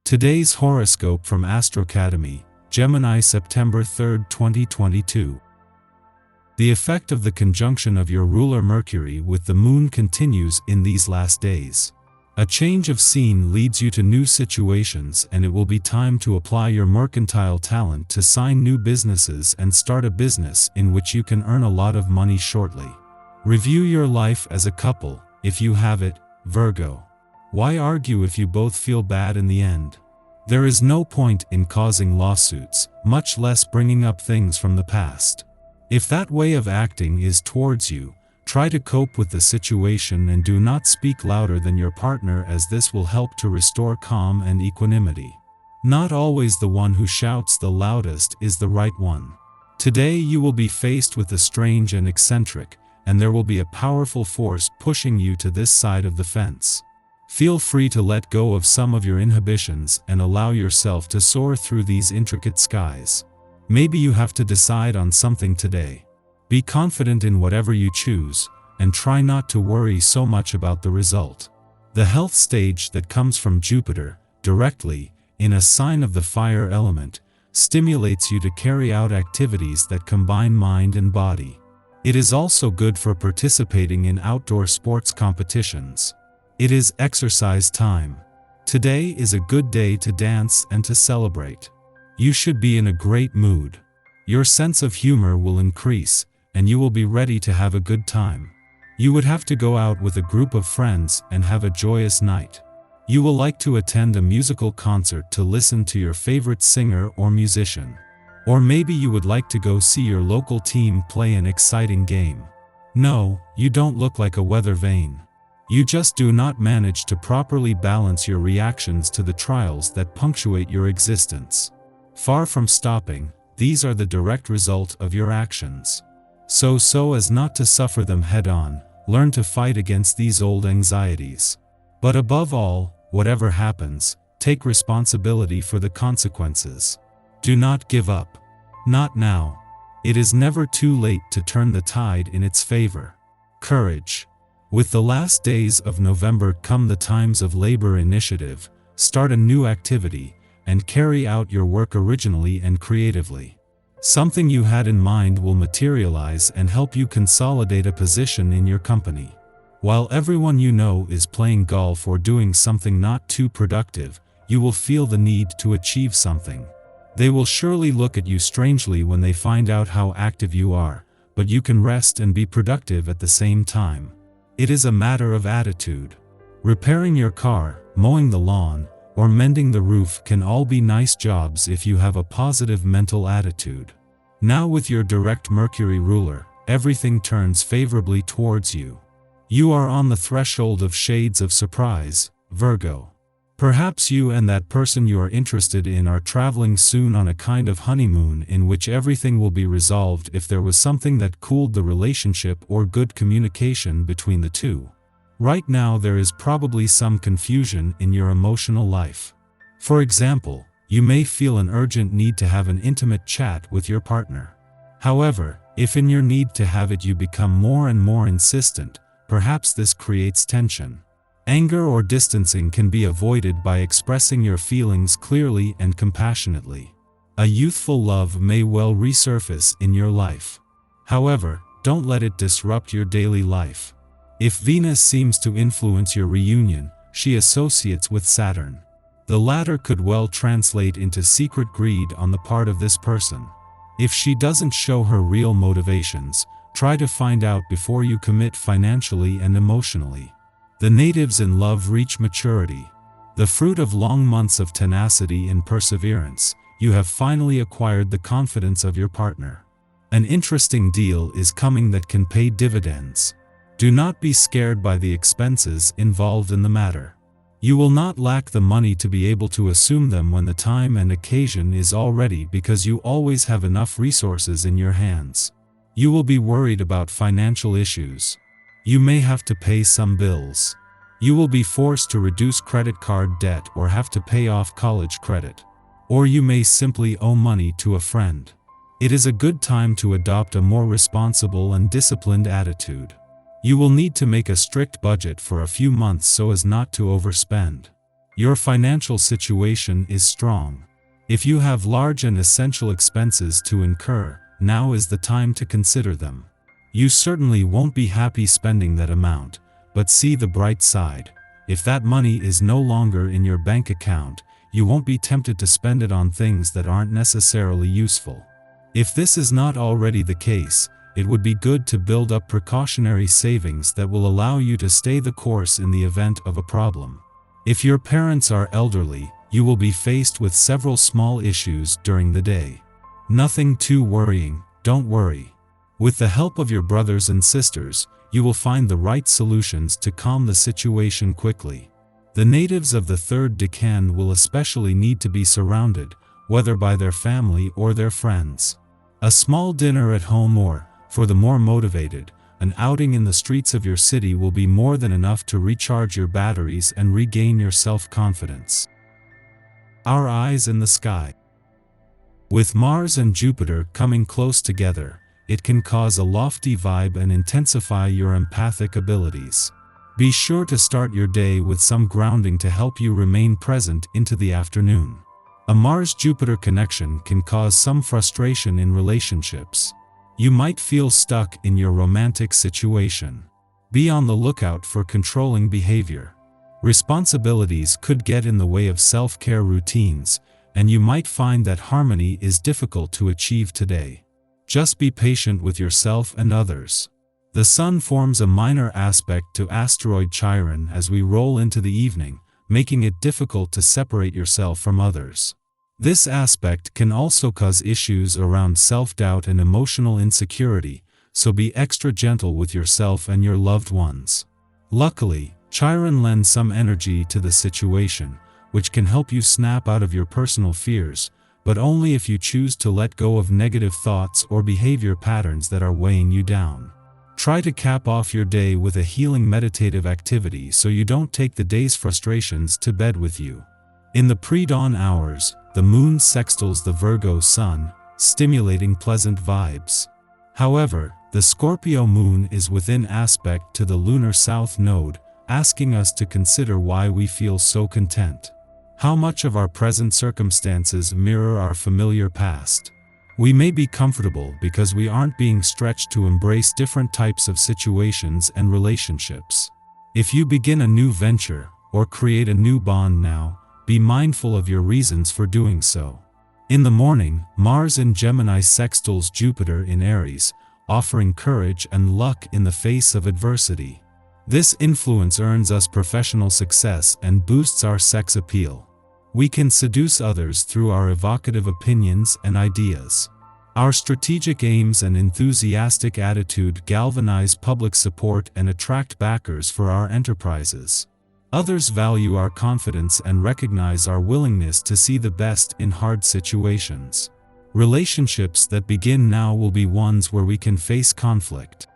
Today's horoscope from Astro Academy, Gemini, September 3, 2022. The effect of the conjunction of your ruler Mercury with the Moon continues in these last days. A change of scene leads you to new situations, and it will be time to apply your mercantile talent to sign new businesses and start a business in which you can earn a lot of money shortly. Review your life as a couple, if you have it, Virgo. Why argue if you both feel bad in the end? There is no point in causing lawsuits, much less bringing up things from the past. If that way of acting is towards you, try to cope with the situation and do not speak louder than your partner, as this will help to restore calm and equanimity. Not always the one who shouts the loudest is the right one. Today you will be faced with the strange and eccentric, and there will be a powerful force pushing you to this side of the fence. Feel free to let go of some of your inhibitions and allow yourself to soar through these intricate skies. Maybe you have to decide on something today. Be confident in whatever you choose, and try not to worry so much about the result. The health stage that comes from Jupiter, directly, in a sign of the fire element, stimulates you to carry out activities that combine mind and body. It is also good for participating in outdoor sports competitions. It is exercise time. Today is a good day to dance and to celebrate. You should be in a great mood. Your sense of humor will increase, and you will be ready to have a good time. You would have to go out with a group of friends and have a joyous night. You will like to attend a musical concert to listen to your favorite singer or musician. Or maybe you would like to go see your local team play an exciting game. No, you don't look like a weather vane. You just do not manage to properly balance your reactions to the trials that punctuate your existence. Far from stopping, these are the direct result of your actions. So as not to suffer them head-on, learn to fight against these old anxieties. But above all, whatever happens, take responsibility for the consequences. Do not give up. Not now. It is never too late to turn the tide in its favor. Courage. With the last days of November come the times of labor initiative. Start a new activity, and carry out your work originally and creatively. Something you had in mind will materialize and help you consolidate a position in your company. While everyone you know is playing golf or doing something not too productive, you will feel the need to achieve something. They will surely look at you strangely when they find out how active you are, but you can rest and be productive at the same time. It is a matter of attitude. Repairing your car, mowing the lawn, or mending the roof can all be nice jobs if you have a positive mental attitude. Now with your direct Mercury ruler, everything turns favorably towards you. You are on the threshold of shades of surprise, Virgo. Perhaps you and that person you are interested in are traveling soon on a kind of honeymoon in which everything will be resolved if there was something that cooled the relationship or good communication between the two. Right now there is probably some confusion in your emotional life. For example, you may feel an urgent need to have an intimate chat with your partner. However, if in your need to have it you become more and more insistent, perhaps this creates tension. Anger or distancing can be avoided by expressing your feelings clearly and compassionately. A youthful love may well resurface in your life. However, don't let it disrupt your daily life. If Venus seems to influence your reunion, she associates with Saturn. The latter could well translate into secret greed on the part of this person. If she doesn't show her real motivations, try to find out before you commit financially and emotionally. The natives in love reach maturity. The fruit of long months of tenacity and perseverance, you have finally acquired the confidence of your partner. An interesting deal is coming that can pay dividends. Do not be scared by the expenses involved in the matter. You will not lack the money to be able to assume them when the time and occasion is all ready, because you always have enough resources in your hands. You will be worried about financial issues. You may have to pay some bills. You will be forced to reduce credit card debt or have to pay off college credit. Or you may simply owe money to a friend. It is a good time to adopt a more responsible and disciplined attitude. You will need to make a strict budget for a few months so as not to overspend. Your financial situation is strong. If you have large and essential expenses to incur, now is the time to consider them. You certainly won't be happy spending that amount, but see the bright side. If that money is no longer in your bank account, you won't be tempted to spend it on things that aren't necessarily useful. If this is not already the case, it would be good to build up precautionary savings that will allow you to stay the course in the event of a problem. If your parents are elderly, you will be faced with several small issues during the day. Nothing too worrying, don't worry. With the help of your brothers and sisters, you will find the right solutions to calm the situation quickly. The natives of the third decan will especially need to be surrounded, whether by their family or their friends. A small dinner at home or, for the more motivated, an outing in the streets of your city will be more than enough to recharge your batteries and regain your self-confidence. Our eyes in the sky. With Mars and Jupiter coming close together, it can cause a lofty vibe and intensify your empathic abilities. Be sure to start your day with some grounding to help you remain present into the afternoon. A Mars-Jupiter connection can cause some frustration in relationships. You might feel stuck in your romantic situation. Be on the lookout for controlling behavior. Responsibilities could get in the way of self-care routines, and you might find that harmony is difficult to achieve today. Just be patient with yourself and others. The Sun forms a minor aspect to asteroid Chiron as we roll into the evening, making it difficult to separate yourself from others. This aspect can also cause issues around self-doubt and emotional insecurity, so be extra gentle with yourself and your loved ones. Luckily, Chiron lends some energy to the situation, which can help you snap out of your personal fears, but only if you choose to let go of negative thoughts or behavior patterns that are weighing you down. Try to cap off your day with a healing meditative activity so you don't take the day's frustrations to bed with you. In the pre-dawn hours, the moon sextiles the Virgo sun, stimulating pleasant vibes. However, the Scorpio moon is within aspect to the lunar south node, asking us to consider why we feel so content. How much of our present circumstances mirror our familiar past? We may be comfortable because we aren't being stretched to embrace different types of situations and relationships. If you begin a new venture, or create a new bond now, be mindful of your reasons for doing so. In the morning, Mars in Gemini sextiles Jupiter in Aries, offering courage and luck in the face of adversity. This influence earns us professional success and boosts our sex appeal. We can seduce others through our evocative opinions and ideas. Our strategic aims and enthusiastic attitude galvanize public support and attract backers for our enterprises. Others value our confidence and recognize our willingness to see the best in hard situations. Relationships that begin now will be ones where we can face conflict.